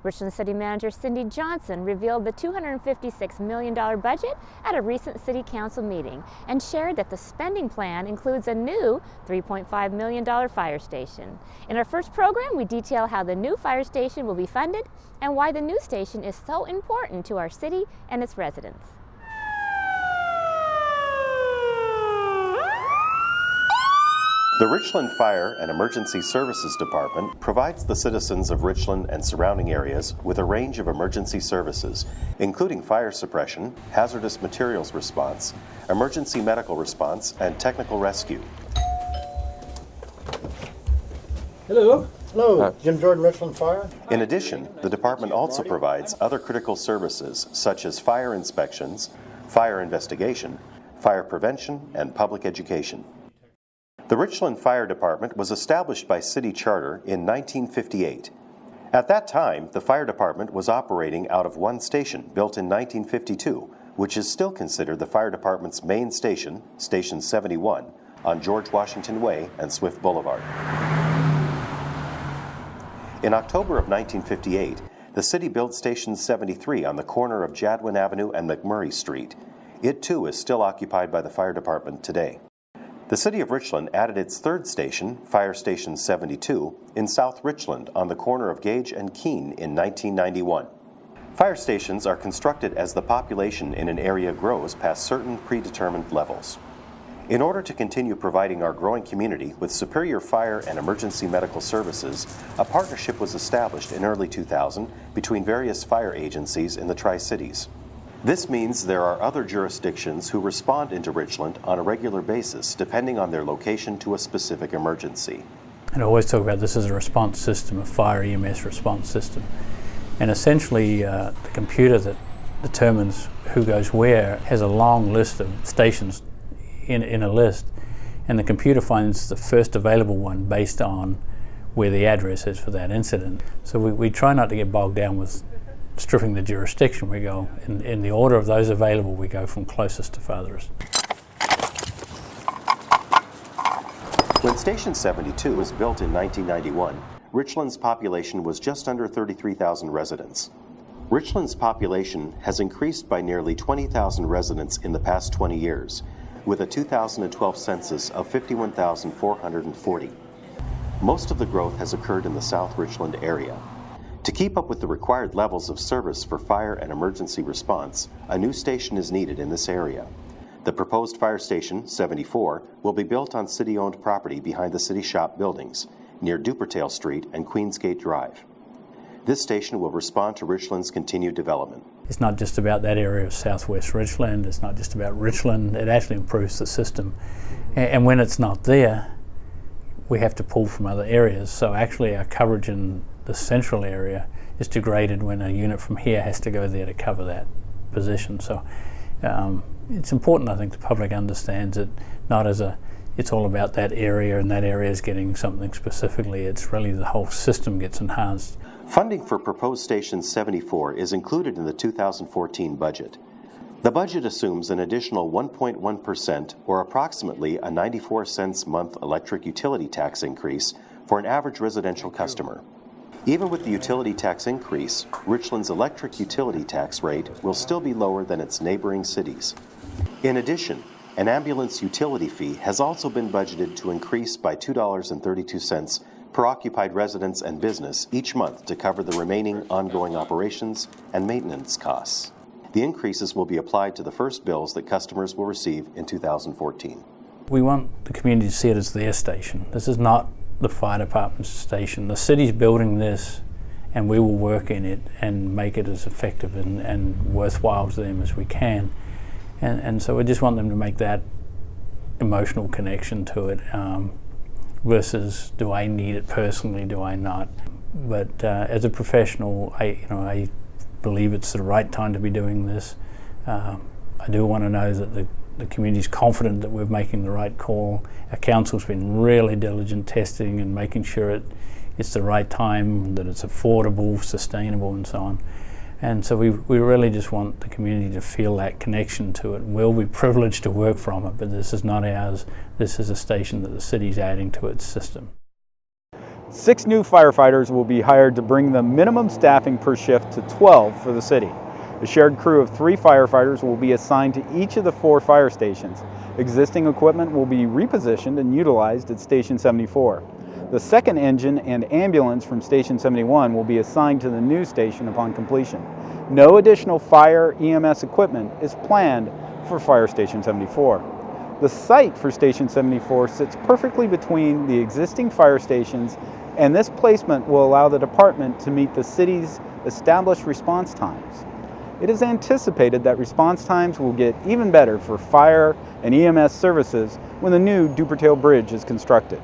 Richland City Manager Cindy Johnson revealed the $256 million budget at a recent City Council meeting and shared that the spending plan includes a new $3.5 million fire station. In our first program, we detail how the new fire station will be funded and why the new station is so important to our city and its residents. The Richland Fire and Emergency Services Department provides the citizens of Richland and surrounding areas with a range of emergency services, including fire suppression, hazardous materials response, emergency medical response, and technical rescue. Hello. Hello, Jim Jordan, Richland Fire. In addition, the department also provides other critical services such as fire inspections, fire investigation, fire prevention, and public education. The Richland Fire Department was established by city charter in 1958. At that time, the fire department was operating out of one station built in 1952, which is still considered the fire department's main station, Station 71, on George Washington Way and Swift Boulevard. In October of 1958, the city built Station 73 on the corner of Jadwin Avenue and McMurray Street. It too is still occupied by the fire department today. The City of Richland added its third station, Fire Station 72, in South Richland on the corner of Gage and Keene in 1991. Fire stations are constructed as the population in an area grows past certain predetermined levels. In order to continue providing our growing community with superior fire and emergency medical services, a partnership was established in early 2000 between various fire agencies in the Tri-Cities. This means there are other jurisdictions who respond into Richland on a regular basis, depending on their location to a specific emergency. And I always talk about this as a response system, a fire EMS response system. And essentially, the computer that determines who goes where has a long list of stations in a list, and the computer finds the first available one based on where the address is for that incident. So we try not to get bogged down with stripping the jurisdiction. We go in the order of those available, we go from closest to farthest. When Station 72 was built in 1991, Richland's population was just under 33,000 residents. Richland's population has increased by nearly 20,000 residents in the past 20 years, with a 2012 census of 51,440. Most of the growth has occurred in the South Richland area. To keep up with the required levels of service for fire and emergency response, a new station is needed in this area. The proposed fire station, 74, will be built on city-owned property behind the city shop buildings, near Dupertail Street and Queensgate Drive. This station will respond to Richland's continued development. It's not just about that area of southwest Richland, it's not just about Richland, it actually improves the system. And when it's not there, we have to pull from other areas. So actually our coverage in the central area is degraded when a unit from here has to go there to cover that position. So it's important, I think, the public understands it, not as it's all about that area and that area is getting something specifically. It's really the whole system gets enhanced. Funding for proposed Station 74 is included in the 2014 budget. The budget assumes an additional 1.1% or approximately a 94 cents month electric utility tax increase for an average residential customer. Even with the utility tax increase, Richland's electric utility tax rate will still be lower than its neighboring cities. In addition, an ambulance utility fee has also been budgeted to increase by $2.32 per occupied residence and business each month to cover the remaining ongoing operations and maintenance costs. The increases will be applied to the first bills that customers will receive in 2014. We want the community to see it as their station. This is not the fire department's station. The city's building this and we will work in it and make it as effective and worthwhile to them as we can. And so we just want them to make that emotional connection to it versus do I need it personally, do I not? But as a professional, I believe it's the right time to be doing this. I do want to know that the community's confident that we're making the right call. Our council's been really diligent testing and making sure it's the right time, that it's affordable, sustainable, and so on. And so we really just want the community to feel that connection to it. We'll be privileged to work from it, but this is not ours. This is a station that the city's adding to its system. 6 new firefighters will be hired to bring the minimum staffing per shift to 12 for the city. A shared crew of 3 firefighters will be assigned to each of the 4 fire stations. Existing equipment will be repositioned and utilized at Station 74. The second engine and ambulance from Station 71 will be assigned to the new station upon completion. No additional fire EMS equipment is planned for Fire Station 74. The site for Station 74 sits perfectly between the existing fire stations, and this placement will allow the department to meet the city's established response times. It is anticipated that response times will get even better for fire and EMS services when the new Dupertale Bridge is constructed.